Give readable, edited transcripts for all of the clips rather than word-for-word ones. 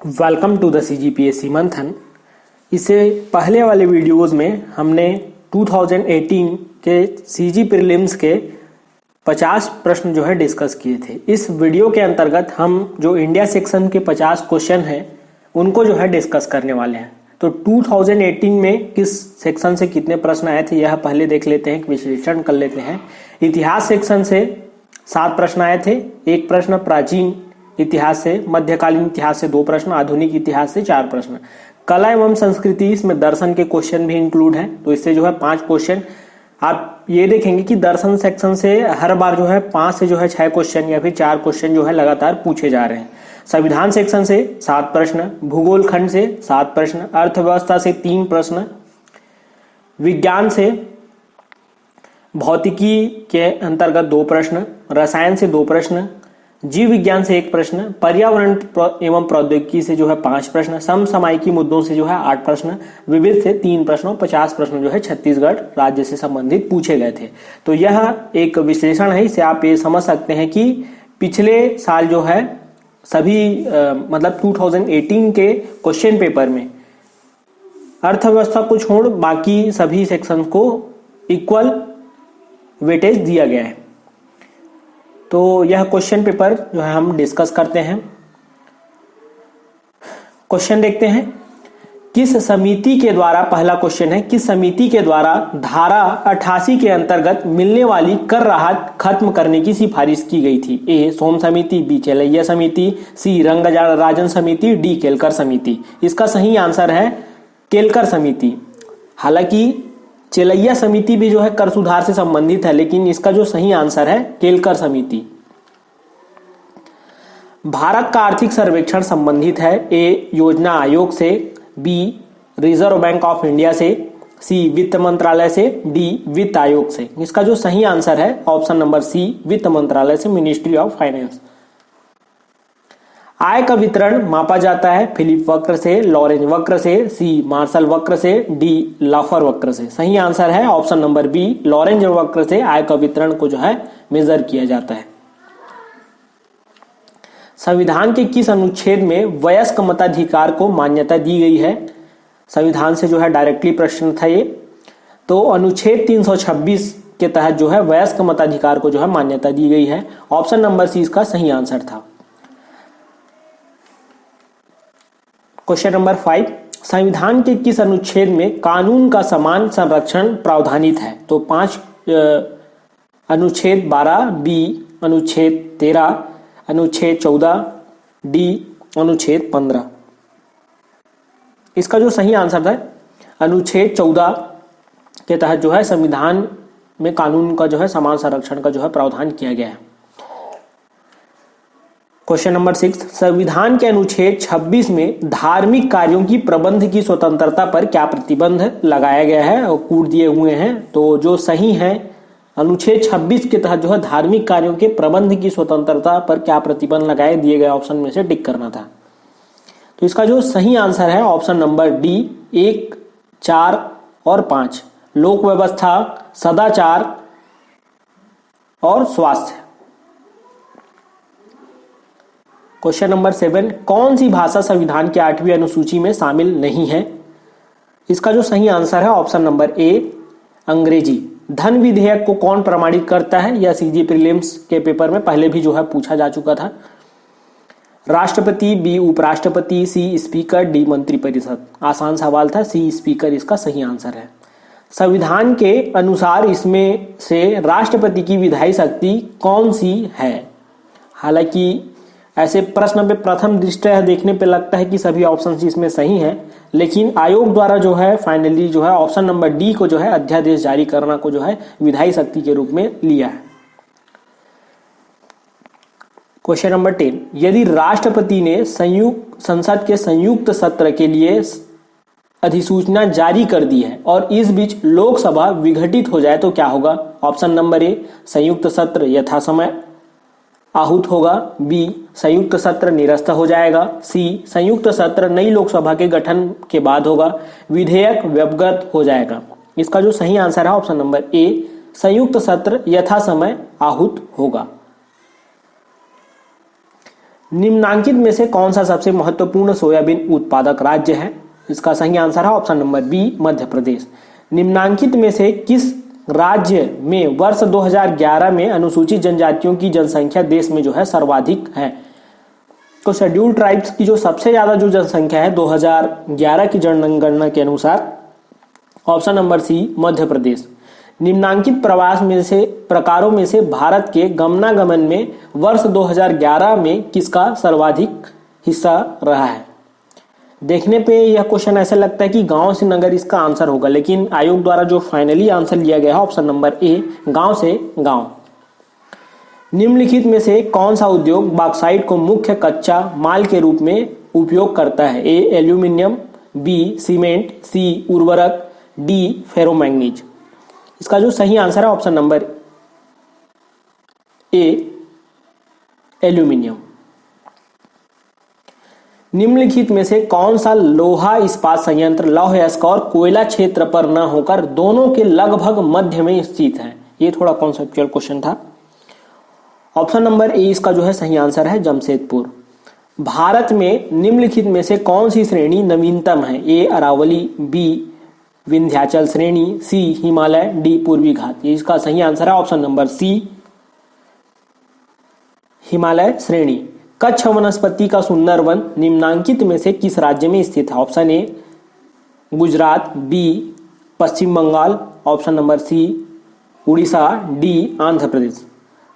Welcome to the CGPSC मंथन। इससे पहले वाले वीडियोस में हमने 2018 के CG प्रीलिम्स के 50 प्रश्न जो है डिस्कस किए थे। इस वीडियो के अंतर्गत हम जो इंडिया सेक्शन के 50 क्वेश्चन हैं उनको जो है डिस्कस करने वाले हैं। तो 2018 में किस सेक्शन से कितने प्रश्न आए थे यह पहले देख लेते हैं, विश्लेषण कर लेते हैं। इतिहास सेक्शन से 7 प्रश्न आए थे, एक प्रश्न प्राचीन इतिहास से, मध्यकालीन इतिहास से 2 प्रश्न, आधुनिक इतिहास से 4 प्रश्न। कला एवं संस्कृति, इसमें दर्शन के क्वेश्चन भी इंक्लूड हैं, तो इससे जो है 5 क्वेश्चन। आप ये देखेंगे कि दर्शन सेक्शन से हर बार जो है 5 से जो है 6 क्वेश्चन या फिर 4 क्वेश्चन जो है लगातार पूछे जा रहे हैं। संविधान सेक्शन से 7 प्रश्न, भूगोल खंड से 7 प्रश्न, अर्थव्यवस्था से 3 प्रश्न, विज्ञान से भौतिकी के अंतर्गत 2 प्रश्न, रसायन से 2 प्रश्न, जीव विज्ञान से 1 प्रश्न, पर्यावरण एवं प्रौद्योगिकी से जो है 5 प्रश्न, समसामयिकी मुद्दों से जो है 8 प्रश्न, विविध से 3 प्रश्न और 50 प्रश्न जो है छत्तीसगढ़ राज्य से संबंधित पूछे गए थे। तो यह एक विश्लेषण है, इससे आप ये समझ सकते हैं कि पिछले साल जो है सभी मतलब 2018 के क्वेश्चन पेपर में अर्थव्यवस्था को छोड़ बाकी सभी सेक्शन को इक्वल वेटेज दिया गया है। तो यह क्वेश्चन पेपर जो है हम डिस्कस करते हैं। क्वेश्चन देखते हैं, किस समिति के द्वारा, पहला क्वेश्चन है, किस समिति के द्वारा धारा 88 के अंतर्गत मिलने वाली कर राहत खत्म करने की सिफारिश की गई थी? ए सोम समिति, बी चेलैया समिति, सी रंगराजन समिति, डी केलकर समिति। इसका सही आंसर है केलकर समिति। हालांकि चेलैया समिति भी जो है कर सुधार से संबंधित है, लेकिन इसका जो सही आंसर है केलकर समिति। भारत का आर्थिक सर्वेक्षण संबंधित है ए योजना आयोग से, B reserve bank of India से, सी वित्त मंत्रालय से, डी वित्त आयोग से। इसका जो सही आंसर है ऑप्शन नंबर सी वित्त मंत्रालय से, मिनिस्ट्री ऑफ फाइनेंस। आय का वितरण मापा जाता है फिलिप वक्र से, लॉरेंज वक्र से, सी मार्शल वक्र से, डी लाफर वक्र से। सही आंसर है ऑप्शन नंबर बी लॉरेंज वक्र से आय का वितरण को जो है मेजर किया जाता है। संविधान के किस अनुच्छेद में वयस्क मताधिकार को मान्यता दी गई है? संविधान से जो है डायरेक्टली प्रश्न था ये। तो अनुच्छेद 326 के तहत जो है वयस्क मताधिकार को जो है मान्यता दी गई है। ऑप्शन नंबर सी इसका सही आंसर था। क्वेश्चन नंबर 5, संविधान के किस अनुच्छेद में कानून का समान संरक्षण प्रावधानित है? तो 5 अनुच्छेद 12, बी अनुच्छेद 13, अनुच्छेद 14, डी अनुच्छेद 15। इसका जो सही आंसर है अनुच्छेद 14 के तहत जो है संविधान में कानून का जो है समान संरक्षण का जो है प्रावधान किया गया है। क्वेश्चन नंबर 6, संविधान के अनुच्छेद 26 में धार्मिक कार्यों की प्रबंध की स्वतंत्रता पर क्या प्रतिबंध लगाया गया है और कूट दिए हुए हैं? तो जो सही है अनुच्छेद 26 के तहत जो है धार्मिक कार्यों के प्रबंध की स्वतंत्रता पर क्या प्रतिबंध लगाए, दिए गए ऑप्शन में से टिक करना था। तो इसका जो सही आंसर है ऑप्शन नंबर डी 1, 4 और 5, लोक व्यवस्था, सदाचार और स्वास्थ्य। क्वेश्चन नंबर 7, कौन सी भाषा संविधान के 8वीं अनुसूची में शामिल नहीं है? इसका जो सही आंसर है ऑप्शन नंबर ए अंग्रेजी। धन विधेयक को कौन प्रमाणित करता है? यह सीजी प्रीलिम्स के पेपर में पहले भी जो है पूछा जा चुका था। राष्ट्रपति, बी उपराष्ट्रपति, सी स्पीकर, डी मंत्रिपरिषद। आसान सवाल था, सी स्पीकर इसका सही आंसर है। संविधान के अनुसार इसमें से राष्ट्रपति की विधायी शक्ति कौन सी है? हालांकि ऐसे प्रश्न पे प्रथम दृष्टया देखने पे लगता है कि सभी ऑप्शन इसमें सही हैं, लेकिन आयोग द्वारा जो है फाइनली जो है ऑप्शन नंबर डी को जो है अध्यादेश जारी करना को जो है विधायी शक्ति के रूप में लिया है। क्वेश्चन नंबर 10, यदि राष्ट्रपति ने संसद के संयुक्त सत्र के लिए अधिसूचना जारी कर दी है और इस बीच लोकसभा विघटित हो जाए तो क्या होगा? ऑप्शन नंबर ए संयुक्त सत्र यथा समय आहूत होगा, बी संयुक्त सत्र निरस्त हो जाएगा, सी संयुक्त सत्र नई लोकसभा के गठन के बाद होगा, विधेयक व्यवगत हो जाएगा। इसका जो सही आंसर है ऑप्शन नंबर ए संयुक्त सत्र यथा समय आहूत होगा। निम्नांकित में से कौन सा सबसे महत्वपूर्ण सोयाबीन उत्पादक राज्य है? इसका सही आंसर है ऑप्शन नंबर बी, मध्य प्रदेश। निम्नांकित में से किस राज्य में वर्ष 2011 में अनुसूचित जनजातियों की जनसंख्या देश में जो है सर्वाधिक है? तो शेड्यूल्ड ट्राइब्स की जो सबसे ज्यादा जो जनसंख्या है 2011 की जनगणना के अनुसार ऑप्शन नंबर सी, मध्य प्रदेश। निम्नांकित प्रवास में से प्रकारों में से भारत के गमनागमन में वर्ष 2011 में किसका सर्वाधिक हिस्सा रहा है? देखने पे यह क्वेश्चन ऐसा लगता है कि गांव से नगर इसका आंसर होगा, लेकिन आयोग द्वारा जो फाइनली आंसर लिया गया है ऑप्शन नंबर ए, गांव से गांव। निम्नलिखित में से कौन सा उद्योग बॉक्साइट को मुख्य कच्चा माल के रूप में उपयोग करता है? ए, एल्यूमिनियम, बी, सीमेंट, सी, उर्वरक, डी, फेरोमैंगनीज। इसका जो सही आंसर है ऑप्शन नंबर ए, एल्यूमिनियम। निम्नलिखित में से कौन सा लोहा इस्पात संयंत्र लौह अयस्क और कोयला क्षेत्र पर न होकर दोनों के लगभग मध्य में स्थित है? ये थोड़ा कॉन्सेप्चुअल क्वेश्चन था। ऑप्शन नंबर ए इसका जो है सही आंसर है जमशेदपुर। भारत में निम्नलिखित में से कौन सी श्रेणी नवीनतम है? ए, अरावली, बी, विंध्याचल श्रेणी, सी, हिमालय, डी, पूर्वी घाट। इसका सही आंसर है ऑप्शन नंबर सी, हिमालय श्रेणी। कच्छ वनस्पति का सुंदर वन निम्नांकित में से किस राज्य में स्थित है? Option A, Gujarat, B, Paschim Bengal, option number C, Orissa, D, Andhra Pradesh.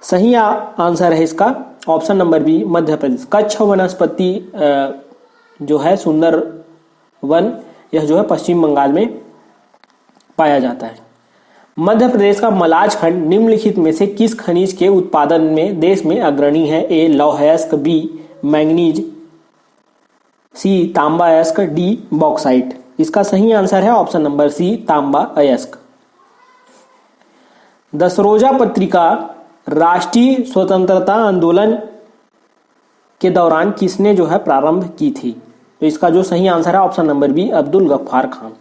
सही आंसर है इसका option number B, Madhya Pradesh. Kutch वनस्पति जो है सुंदर वन, यह जो है पश्चिम बंगाल में पाया जाता है। मध्य प्रदेश का मलाज खंड निम्नलिखित में से किस खनिज के उत्पादन में देश में अग्रणी है? ए, लौह अयस्क, बी, मैंगनीज, सी, तांबा अयस्क, डी, बॉक्साइट। इसका सही आंसर है ऑप्शन नंबर सी, तांबा अयस्क। दसरोजा पत्रिका राष्ट्रीय स्वतंत्रता आंदोलन के दौरान किसने जो है प्रारंभ की थी? तो इसका जो सही आंसर है option number B, Abdul Gaffar Khan.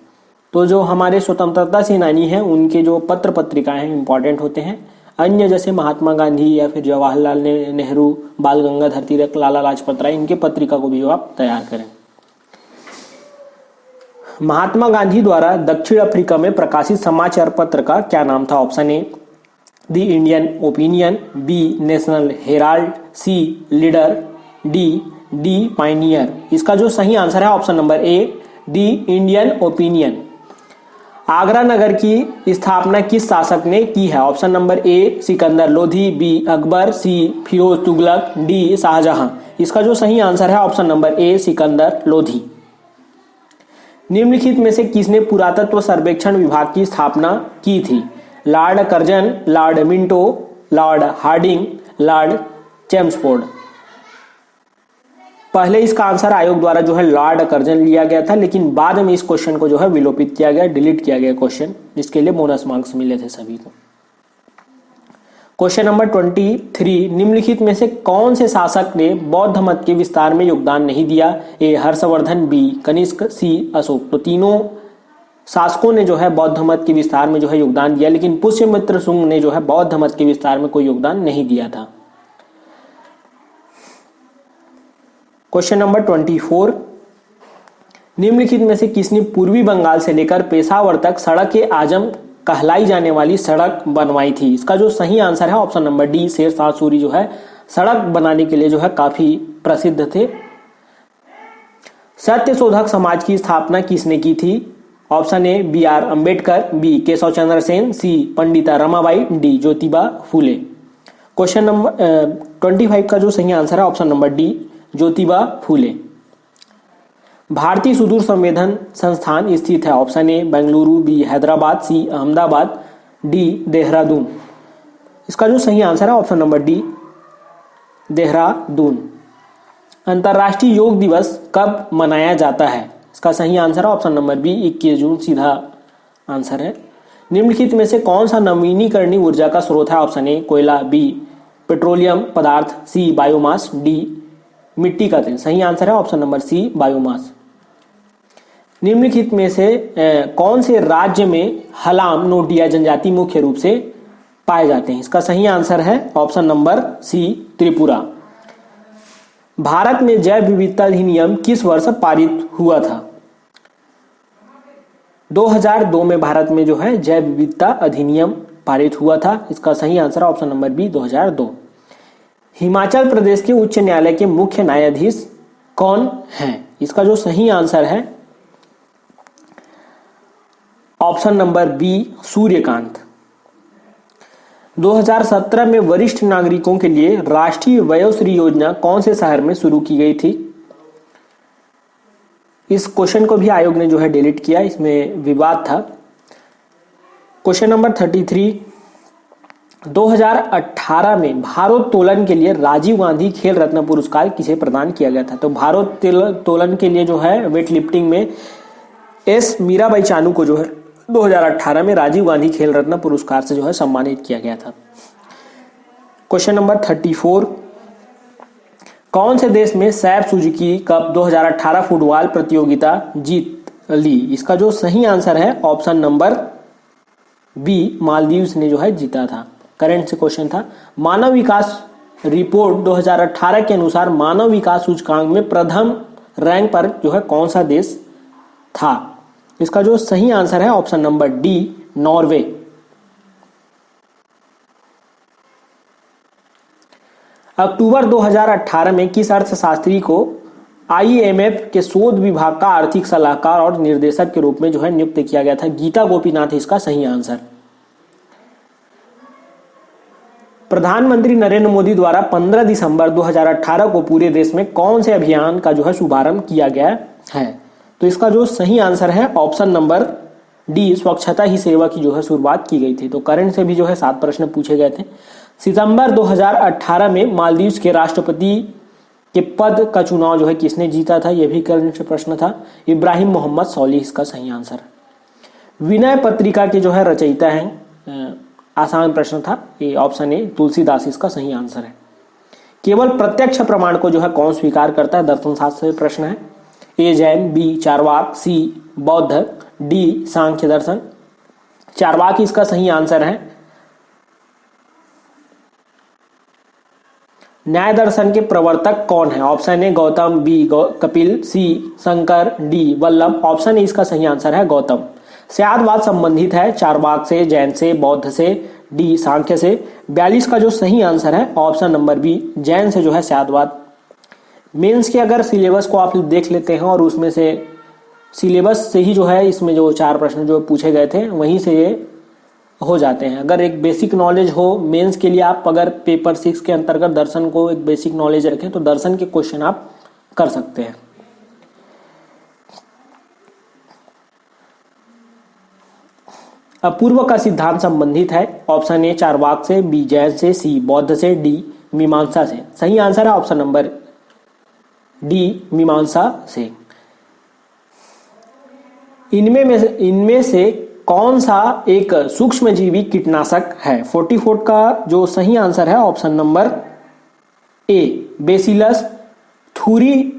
तो जो हमारे स्वतंत्रता सेनानी हैं उनके जो पत्र पत्रिकाएं हैं इंपॉर्टेंट होते हैं। अन्य जैसे महात्मा गांधी या फिर जवाहरलाल नेहरू, बाल गंगाधर तिलक, लाला लाजपत राय, इनके पत्रिका को भी जो आप तैयार करें। महात्मा गांधी द्वारा दक्षिण अफ्रीका में प्रकाशित समाचार पत्र का क्या नाम था? Option A, the Indian Opinion, B, National Herald, C, Leader, D, Pioneer. इसका जो सही आंसर है option number A, the Indian Opinion. Agra नगर की स्थापना किस शासक ने की है? Option number A, Sikandar Lodi, B, Akbar, C, Firoz Tughlaq, D, Shahjahan. इसका जो सही आंसर है option number A, Sikandar Lodi. निम्नलिखित में से किसने पुरातत्व सर्वेक्षण विभाग की स्थापना की थी? Lord Curzon, Lord Minto, Lord Hardinge, Lord Chelmsford. पहले इसका आंसर आयोग द्वारा जो है लॉर्ड कर्जन लिया गया था, लेकिन बाद में इस क्वेश्चन को जो है विलोपित किया गया, डिलीट किया गया क्वेश्चन, जिसके लिए बोनस मार्क्स मिले थे सभी को। क्वेश्चन नंबर 23, निम्नलिखित में से कौन से शासक ने बौद्ध मत के विस्तार में योगदान नहीं दिया? ए, हर्षवर्धन, बी, कनिष्क, सी, अशोक। तो तीनों शासकों ने जो है बौद्ध मत के विस्तार में जो है योगदान दिया, लेकिन पुष्यमित्र शुंग ने जो है बौद्ध मत के विस्तार में कोई योगदान नहीं दिया था। क्वेश्चन नंबर 24, निम्नलिखित में से किसने पूर्वी बंगाल से लेकर पेशावर तक सड़क ए आजम कहलाई जाने वाली सड़क बनवाई थी? इसका जो सही आंसर है option number D, Sher Shah Suri जो है सड़क बनाने के लिए जो है काफी प्रसिद्ध थे। सत्यशोधक समाज की स्थापना किसने की थी? Option A, B R Ambedkar, B Keshav Chandra Sen, C Pandita Ramabai, D Jyotiba Phule. Question number 25 का जो सही आंसर है option number D, Jyotiba Phule. भारतीय सुदूर संवेदन संस्थान स्थित है? Option A, Bengaluru, B Hyderabad, C Ahmedabad, D Dehradun. इसका जो सही आंसर है ऑप्शन नंबर डी, देहरादून। अंतर्राष्ट्रीय योग दिवस कब मनाया जाता है? इसका सही आंसर है ऑप्शन नंबर बी, 21 जून, सीधा आंसर है। निम्नलिखित में से कौन सा नवीनीकरणीय ऊर्जा का स्रोत है? ऑप्शन ए, कोयला, बी पेट्रोलियम पदार्थ, सी बायोमास, डी मिट्टी का तेल। सही आंसर है ऑप्शन नंबर सी, बायोमास। निम्नलिखित में से कौन से राज्य में हलाम नोटिया जनजाति मुख्य रूप से पाए जाते हैं? इसका सही आंसर है option number C, Tripura. Bharat में जैव विविधता अधिनियम किस वर्ष पारित हुआ था? 2002 में भारत में जो है जैव विविधता अधिनियम पारित हुआ था। इसका सही आंसर है option number B 2002। Himachal Pradesh के उच्च न्यायालय के मुख्य न्यायाधीश कौन हैं? इसका जो सही आंसर है ऑप्शन नंबर बी सूर्यकांत। 2017 में वरिष्ठ नागरिकों के लिए राष्ट्रीय वयोश्री योजना कौन से शहर में शुरू की गई थी? इस क्वेश्चन को भी आयोग ने जो है डिलीट किया, इसमें विवाद था। क्वेश्चन नंबर 33, 2018 में भारोत्तोलन के लिए राजीव गांधी खेल रत्न पुरस्कार किसे प्रदान किया गया था? तो भारोत्तोलन के लिए जो है वेट लिफ्टिंग में एस मीराबाई चानू को जो है 2018 में राजीव गांधी खेल रत्न पुरस्कार से जो है सम्मानित किया गया था। क्वेश्चन नंबर 34, कौन से देश में सैफ सुजुकी कप 2018 फुटबॉल प्रतियोगिता जीत ली? इसका जो सही आंसर है ऑप्शन नंबर बी मालदीव्स ने जो है जीता था। करंट से क्वेश्चन था। मानव विकास रिपोर्ट 2018 के अनुसार मानव विकास सूचकांक में प्रथम रैंक पर जो है कौन सा देश था? इसका जो सही आंसर है ऑप्शन नंबर डी नॉर्वे। अक्टूबर 2018 में किस अर्थशास्त्री को आईएमएफ के शोध विभाग का आर्थिक सलाहकार और निर्देशक के रूप में जो है नियुक्त किया गया था? गीता गोपीनाथ इसका सही आंसर। प्रधानमंत्री नरेंद्र मोदी द्वारा 15 दिसंबर 2018 को पूरे देश में कौन से अभियान का जो है शुभारंभ किया गया है? तो इसका जो सही आंसर है ऑप्शन नंबर डी स्वच्छता ही सेवा की जो है शुरुआत की गई थी। तो करंट से भी जो है 7 प्रश्न पूछे गए थे। सितंबर 2018 में मालदीव्स के राष्ट्रपति के पद का चुनाव जो है किसने जीता था? यह भी करंट से प्रश्न था। इब्राहिम मोहम्मद सोलिह इसका सही आंसर। विनय पत्रिका के जो है रचयिता हैं, आसान प्रश्न था, ये ऑप्शन ए तुलसीदास इसका सही आंसर है। केवल प्रत्यक्ष प्रमाण को जो है कौन स्वीकार करता है? दर्शन शास्त्र से प्रश्न है। ए जैन, बी चारवाक, सी बौद्ध, डी सांख्य दर्शन। चारवाक इसका सही आंसर है। न्याय दर्शन के प्रवर्तक कौन है? Option A Gautam, B Kapil, C Shankar, D Vallabh. Option A इसका सही आंसर है गौतम। स्यादवाद संबंधित है चारवाक से, जैन से, बौद्ध से, डी सांख्य से। 42 का जो सही आंसर है ऑप्शन नंबर बी जैन से जो है स्यादवाद। मेंस के अगर सिलेबस को आप देख लेते हैं और उसमें से सिलेबस से ही जो है इसमें जो 4 प्रश्न जो पूछे गए थे वहीं से ये हो जाते हैं। अगर एक बेसिक नॉलेज हो मेंस के लिए, आप अगर पेपर 6 के अंतर्गत दर्शन को एक बेसिक नॉलेज रखें तो दर्शन के क्वेश्चन आप कर सकते हैं। अपूर्व का सिद्धांत संबंधित है ऑप्शन ए चारवाक से, बी जैन से, सी बौद्ध से, डी मीमांसा से। सही आंसर है ऑप्शन नंबर डी मीमांसा से। इनमें से कौन सा एक सूक्ष्मजीवी कीटनाशक है? 44 का जो सही आंसर है option number A bacillus thuringiensis.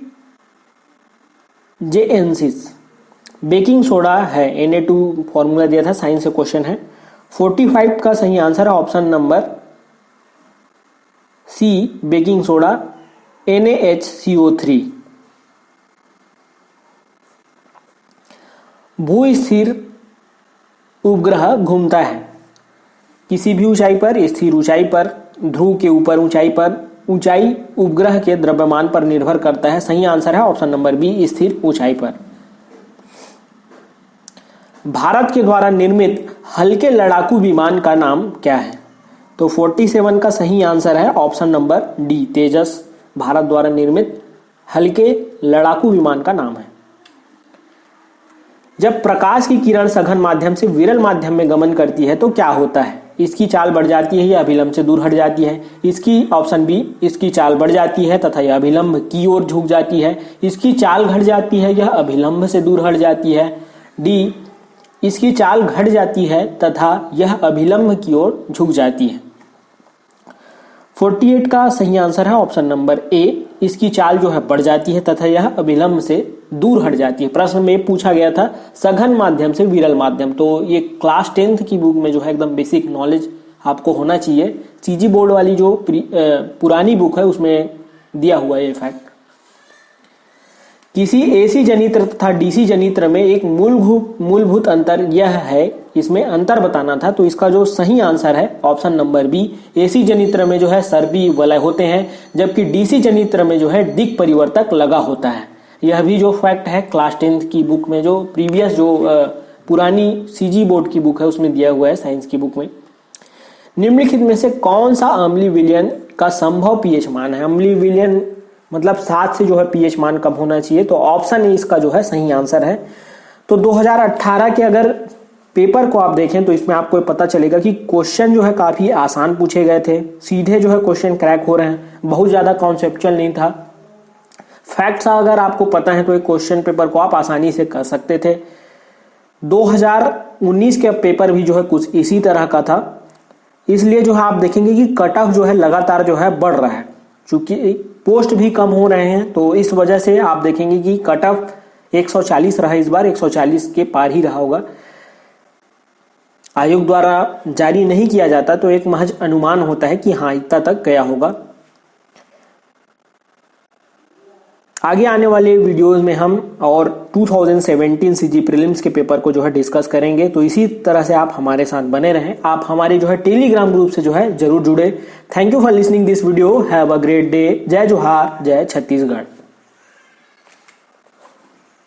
Baking soda है, Na2 फॉर्मूला दिया था, साइंस से क्वेश्चन है। 45 का सही आंसर है option number C baking soda NaHCO3। भू स्थिर उपग्रह घूमता है किसी भी ऊंचाई पर, स्थिर ऊंचाई पर, ध्रुव के ऊपर ऊंचाई पर। ऊंचाई उपग्रह के द्रव्यमान पर निर्भर करता है। सही आंसर है ऑप्शन नंबर बी स्थिर ऊंचाई पर। भारत के द्वारा निर्मित हल्के लड़ाकू विमान का नाम क्या है? तो 47 का सही आंसर है ऑप्शन नंबर डी तेजस। भारत द्वारा निर्मित हल्के लड़ाकू विमान का नाम है। जब प्रकाश की किरण सघन माध्यम से विरल माध्यम में गमन करती है तो क्या होता है? इसकी चाल बढ़ जाती है या अभिलंब से दूर हट जाती है? इसकी ऑप्शन बी इसकी चाल बढ़ जाती है तथा यह अभिलंब की ओर झुक जाती है। इसकी चाल घट जाती है, यह अभिलंब से दूर हट जाती है। डी इसकी चाल घट जाती है तथा यह अभिलंब की ओर झुक जाती है। 48 का सही आंसर है ऑप्शन नंबर ए इसकी चाल जो है बढ़ जाती है तथा यह अभिलंब से दूर हट जाती है। प्रश्न में पूछा गया था सघन माध्यम से विरल माध्यम, तो ये क्लास 10th की बुक में जो है एकदम बेसिक नॉलेज आपको होना चाहिए। सीजी बोर्ड वाली जो पुरानी बुक है उसमें दिया हुआ है ये फैक्ट। किसी एसी जनित्र तथा डीसी जनित्र में एक मूलभूत अंतर यह है, इसमें अंतर बताना था, तो इसका जो सही आंसर है ऑप्शन नंबर बी। एसी जनित्र में जो है सर्पी वलय होते हैं, जबकि डीसी जनित्र में जो है दिक् परिवर्तक लगा होता है। यह भी जो फैक्ट है क्लास 10th की बुक में, जो प्रीवियस जो पुरानी सीजी बोर्ड की बुक है उसमें दिया हुआ है, साइंस की बुक में। निम्नलिखित में से कौन सा अम्लीय विलयन का संभव पीएच मान है? अम्लीय विलयन मतलब 7 से जो है पीएच मान कम होना चाहिए, तो ऑप्शन ए इसका जो है सही आंसर है। तो 2018 के अगर पेपर को आप देखें तो इसमें आपको पता चलेगा कि क्वेश्चन जो है काफी आसान पूछे गए थे, सीधे जो है क्वेश्चन क्रैक हो रहे हैं, बहुत ज्यादा कॉन्सेप्चुअल नहीं था। फैक्ट्स अगर आपको पता है तो एक क्वेश्चन पेपर को आप आसानी से कर सकते थे। 2019 के पेपर भी जो है कुछ इसी तरह का था, इसलिए जो है आप देखेंगे कि कट ऑफ जो है लगातार जो है बढ़ रहा है, क्योंकि पोस्ट भी कम हो रहे हैं, तो इस वजह से आप देखेंगे कि कट ऑफ 140 रहा, इस बार 140 के पार ही रहा होगा। आयोग द्वारा जारी नहीं किया जाता तो एक महज अनुमान होता है कि हाँ इतना तक गया होगा। आगे आने वाले वीडियोस में हम और 2017 सीजी प्रीलिम्स के पेपर को जो है डिस्कस करेंगे, तो इसी तरह से आप हमारे साथ बने रहें। आप हमारे जो है टेलीग्राम ग्रुप से जो है जरूर जुड़े। Thank you for listening this video. Have a great day. जय जोहार, जय छत्तीसगढ़।